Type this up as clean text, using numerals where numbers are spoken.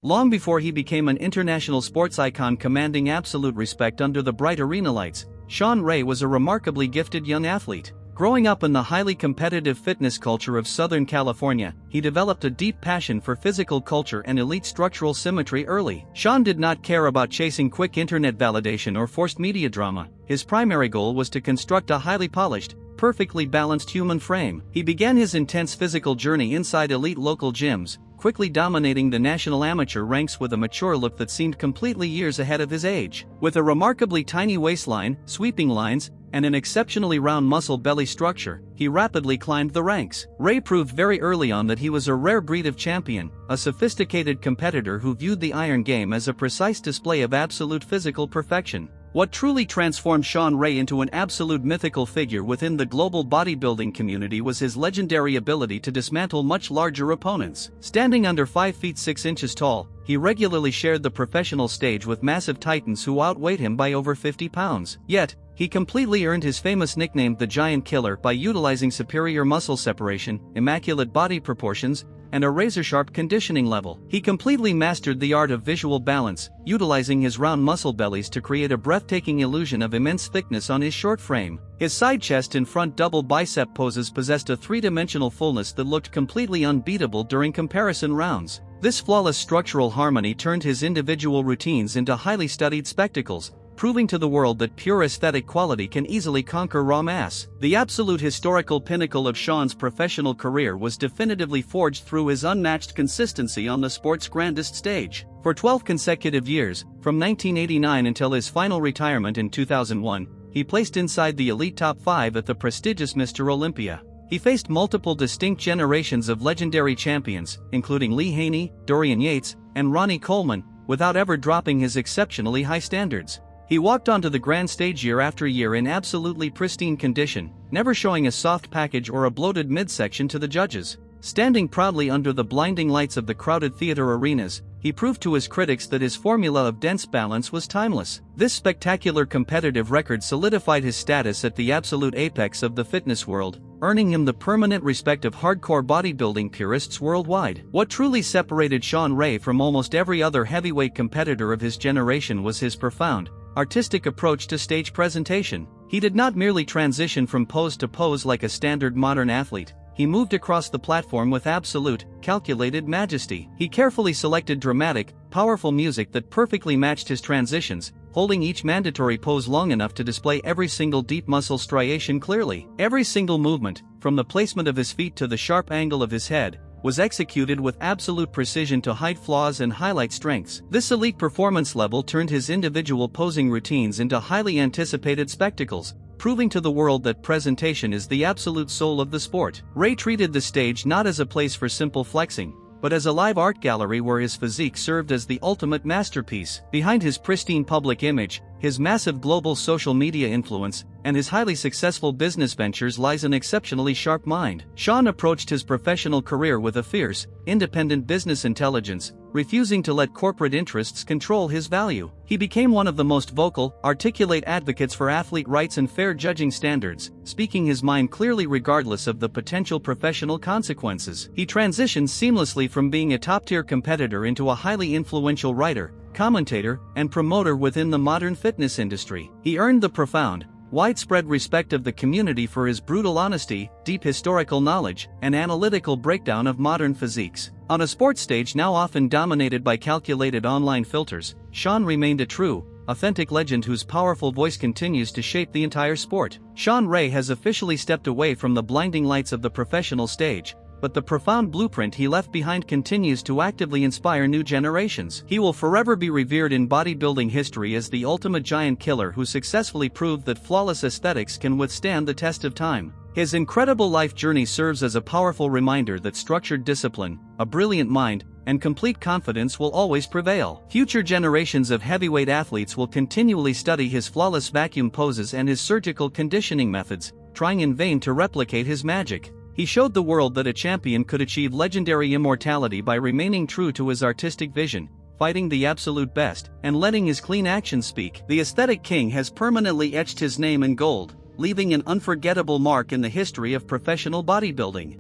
Long before he became an international sports icon commanding absolute respect under the bright arena lights, Shawn Ray was a remarkably gifted young athlete. Growing up in the highly competitive fitness culture of Southern California, he developed a deep passion for physical culture and elite structural symmetry early. Shawn did not care about chasing quick internet validation or forced media drama. His primary goal was to construct a highly polished, perfectly balanced human frame. He began his intense physical journey inside elite local gyms, quickly dominating the national amateur ranks with a mature look that seemed completely years ahead of his age. With a remarkably tiny waistline, sweeping lines, and an exceptionally round muscle belly structure, he rapidly climbed the ranks. Ray proved very early on that he was a rare breed of champion, a sophisticated competitor who viewed the iron game as a precise display of absolute physical perfection. What truly transformed Shawn Ray into an absolute mythical figure within the global bodybuilding community was his legendary ability to dismantle much larger opponents. Standing under 5 feet 6 inches tall, he regularly shared the professional stage with massive titans who outweighed him by over 50 pounds. Yet, he completely earned his famous nickname the Giant Killer by utilizing superior muscle separation, immaculate body proportions, and a razor-sharp conditioning level. He completely mastered the art of visual balance, utilizing his round muscle bellies to create a breathtaking illusion of immense thickness on his short frame. His side chest and front double bicep poses possessed a three-dimensional fullness that looked completely unbeatable during comparison rounds. This flawless structural harmony turned his individual routines into highly studied spectacles, proving to the world that pure aesthetic quality can easily conquer raw mass. The absolute historical pinnacle of Shawn's professional career was definitively forged through his unmatched consistency on the sport's grandest stage. For 12 consecutive years, from 1989 until his final retirement in 2001, he placed inside the elite top 5 at the prestigious Mr. Olympia. He faced multiple distinct generations of legendary champions, including Lee Haney, Dorian Yates, and Ronnie Coleman, without ever dropping his exceptionally high standards. He walked onto the grand stage year after year in absolutely pristine condition, never showing a soft package or a bloated midsection to the judges. Standing proudly under the blinding lights of the crowded theater arenas, he proved to his critics that his formula of dense balance was timeless. This spectacular competitive record solidified his status at the absolute apex of the fitness world, earning him the permanent respect of hardcore bodybuilding purists worldwide. What truly separated Shawn Ray from almost every other heavyweight competitor of his generation was his profound, artistic approach to stage presentation. He did not merely transition from pose to pose like a standard modern athlete. He moved across the platform with absolute, calculated majesty. He carefully selected dramatic, powerful music that perfectly matched his transitions, holding each mandatory pose long enough to display every single deep muscle striation clearly. Every single movement, from the placement of his feet to the sharp angle of his head, was executed with absolute precision to hide flaws and highlight strengths. This elite performance level turned his individual posing routines into highly anticipated spectacles, proving to the world that presentation is the absolute soul of the sport. Ray treated the stage not as a place for simple flexing, but as a live art gallery where his physique served as the ultimate masterpiece. Behind his pristine public image, his massive global social media influence, and his highly successful business ventures lies an exceptionally sharp mind. Shawn approached his professional career with a fierce, independent business intelligence, refusing to let corporate interests control his value. He became one of the most vocal, articulate advocates for athlete rights and fair judging standards, speaking his mind clearly regardless of the potential professional consequences. He transitioned seamlessly from being a top-tier competitor into a highly influential writer, commentator, and promoter within the modern fitness industry. He earned the profound, widespread respect of the community for his brutal honesty, deep historical knowledge, and analytical breakdown of modern physiques. On a sports stage now often dominated by calculated online filters, Shawn remained a true, authentic legend whose powerful voice continues to shape the entire sport. Shawn Ray has officially stepped away from the blinding lights of the professional stage, but the profound blueprint he left behind continues to actively inspire new generations. He will forever be revered in bodybuilding history as the ultimate giant killer who successfully proved that flawless aesthetics can withstand the test of time. His incredible life journey serves as a powerful reminder that structured discipline, a brilliant mind, and complete confidence will always prevail. Future generations of heavyweight athletes will continually study his flawless vacuum poses and his surgical conditioning methods, trying in vain to replicate his magic. He showed the world that a champion could achieve legendary immortality by remaining true to his artistic vision, fighting the absolute best, and letting his clean actions speak. The aesthetic king has permanently etched his name in gold, leaving an unforgettable mark in the history of professional bodybuilding.